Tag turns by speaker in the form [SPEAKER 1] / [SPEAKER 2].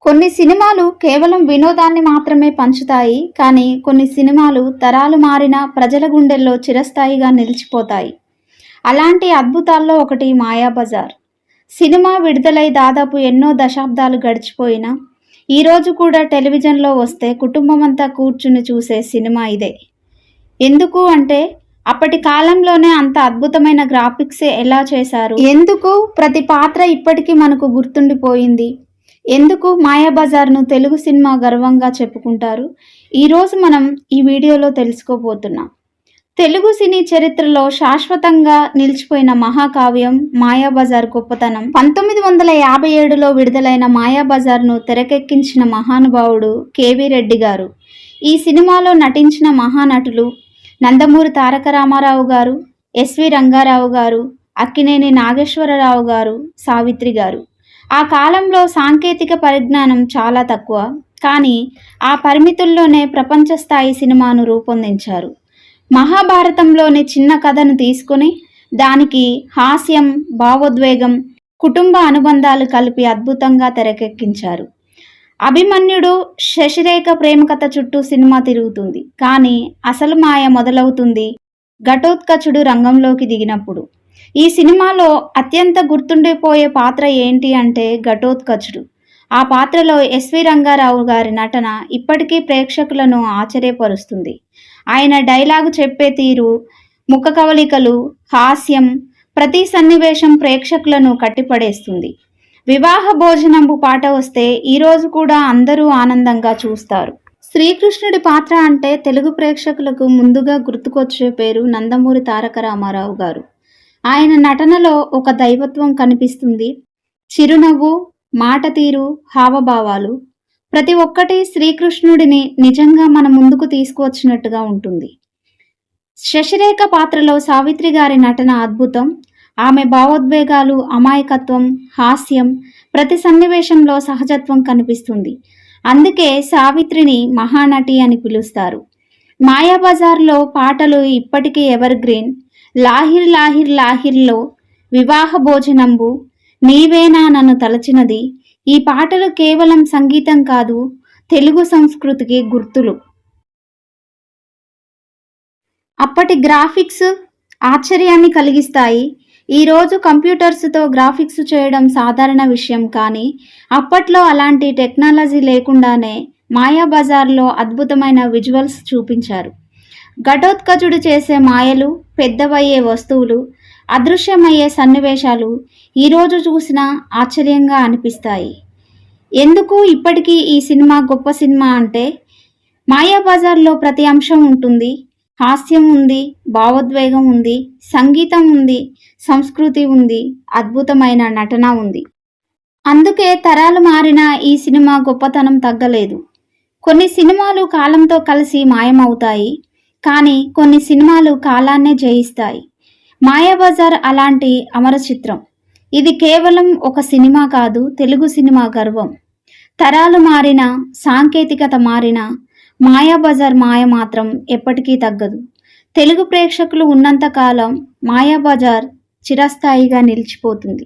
[SPEAKER 1] కొన్ని సినిమాలు కేవలం వినోదాన్ని మాత్రమే పంచుతాయి. కానీ కొన్ని సినిమాలు తరాలు మారినా ప్రజల గుండెల్లో చిరస్థాయిగా నిలిచిపోతాయి. అలాంటి అద్భుతాల్లో ఒకటి 'మాయాబజార్'. సినిమా విడుదలై దాదాపు ఎన్నో దశాబ్దాలు గడిచిపోయినా ఈరోజు కూడా టెలివిజన్లో వస్తే కుటుంబమంతా కూర్చుని చూసే సినిమా ఇదే. ఎందుకు అంటే అప్పటి కాలంలోనే అంత అద్భుతమైన గ్రాఫిక్స్ ఎలా చేశారు, ఎందుకు ప్రతి పాత్ర ఇప్పటికీ మనకు గుర్తుండిపోయింది, ఎందుకు 'మాయాబజార్'ను తెలుగు సినిమా గర్వంగా చెప్పుకుంటారు, ఈరోజు మనం ఈ వీడియోలో తెలుసుకోబోతున్నాం. తెలుగు సినీ చరిత్రలో శాశ్వతంగా నిలిచిపోయిన మహాకావ్యం 'మాయాబజార్' గొప్పతనం. 1957లో విడుదలైన 'మాయాబజార్'ను తెరకెక్కించిన మహానుభావుడు కెవి రెడ్డి గారు. ఈ సినిమాలో నటించిన మహానటులు నందమూరి తారక రామారావు గారు, ఎస్వి రంగారావు గారు, అక్కినేని నాగేశ్వరరావు గారు, సావిత్రి గారు. ఆ కాలంలో సాంకేతిక పరిజ్ఞానం చాలా తక్కువ, కానీ ఆ పరిమితుల్లోనే ప్రపంచ స్థాయి సినిమాను రూపొందించారు. మహాభారతంలోని చిన్న కథను తీసుకుని దానికి హాస్యం, భావోద్వేగం, కుటుంబ అనుబంధాలు కలిపి అద్భుతంగా తెరకెక్కించారు. అభిమన్యుడు, శశిరేఖ ప్రేమ కథ చుట్టూ సినిమా తిరుగుతుంది. కానీ అసలు మాయ మొదలవుతుంది ఘటోత్కచుడు రంగంలోకి దిగినప్పుడు. ఈ సినిమాలో అత్యంత గుర్తుండిపోయే పాత్ర ఏంటి అంటే ఘటోత్కచుడు. ఆ పాత్రలో ఎస్వి రంగారావు గారి నటన ఇప్పటికీ ప్రేక్షకులను ఆశ్చర్యపరుస్తుంది. ఆయన డైలాగు చెప్పే తీరు, ముఖ కవళికలు, హాస్యం, ప్రతి సన్నివేశం ప్రేక్షకులను కట్టిపడేస్తుంది. వివాహ భోజనంబు పాట వస్తే ఈరోజు కూడా అందరూ ఆనందంగా చూస్తారు. శ్రీకృష్ణుడి పాత్ర అంటే తెలుగు ప్రేక్షకులకు ముందుగా గుర్తుకొచ్చే పేరు నందమూరి తారక రామారావు గారు. ఆయన నటనలో ఒక దైవత్వం కనిపిస్తుంది. చిరునవ్వు, మాట తీరు, హావభావాలు ప్రతి ఒక్కటి శ్రీకృష్ణుడిని నిజంగా మన ముందుకు తీసుకువచ్చినట్టుగా ఉంటుంది. శశిరేఖ పాత్రలో సావిత్రి గారి నటన అద్భుతం. ఆమె భావోద్వేగాలు, అమాయకత్వం, హాస్యం, ప్రతి సన్నివేశంలో సహజత్వం కనిపిస్తుంది. అందుకే సావిత్రిని మహానటి అని పిలుస్తారు. 'మాయాబజార్'లో పాటలు ఇప్పటికీ ఎవర్ గ్రీన్. లాహిర్ లాహిర్ లాహిర్లో వివాహ భోజనంబు, నీవేనా నన్ను తలచినది, ఈ పాటలు కేవలం సంగీతం కాదు, తెలుగు సంస్కృతికి గుర్తులు. అప్పటి గ్రాఫిక్స్ ఆశ్చర్యాన్ని కలిగిస్తాయి. ఈరోజు కంప్యూటర్స్తో గ్రాఫిక్స్ చేయడం సాధారణ విషయం, కానీ అప్పట్లో అలాంటి టెక్నాలజీ లేకుండానే 'మాయాబజార్'లో అద్భుతమైన విజువల్స్ చూపించారు. ఘటోత్కచుడు చేసే మాయలు, పెద్దవయ్యే వస్తువులు, అదృశ్యమయ్యే సన్నివేశాలు ఈరోజు చూసినా ఆశ్చర్యంగా అనిపిస్తాయి. ఎందుకు ఇప్పటికీ ఈ సినిమా గొప్ప సినిమా అంటే 'మాయాబజార్'లో ప్రతి అంశం ఉంటుంది. హాస్యం ఉంది, భావోద్వేగం ఉంది, సంగీతం ఉంది, సంస్కృతి ఉంది, అద్భుతమైన నటన ఉంది. అందుకే తరాలు మారినా ఈ సినిమా గొప్పతనం తగ్గలేదు. కొన్ని సినిమాలు కాలంతో కలిసి మాయమవుతాయి, కానీ కొన్ని సినిమాలు కాలాన్నే జయిస్తాయి. 'మాయాబజార్' అలాంటి అమర చిత్రం. ఇది కేవలం ఒక సినిమా కాదు, తెలుగు సినిమా గర్వం. తరాలు మారినా, సాంకేతికత మారినా 'మాయాబజార్' మాయ మాత్రం ఎప్పటికీ తగ్గదు. తెలుగు ప్రేక్షకులు ఉన్నంతకాలం 'మాయాబజార్' చిరస్థాయిగా నిలిచిపోతుంది.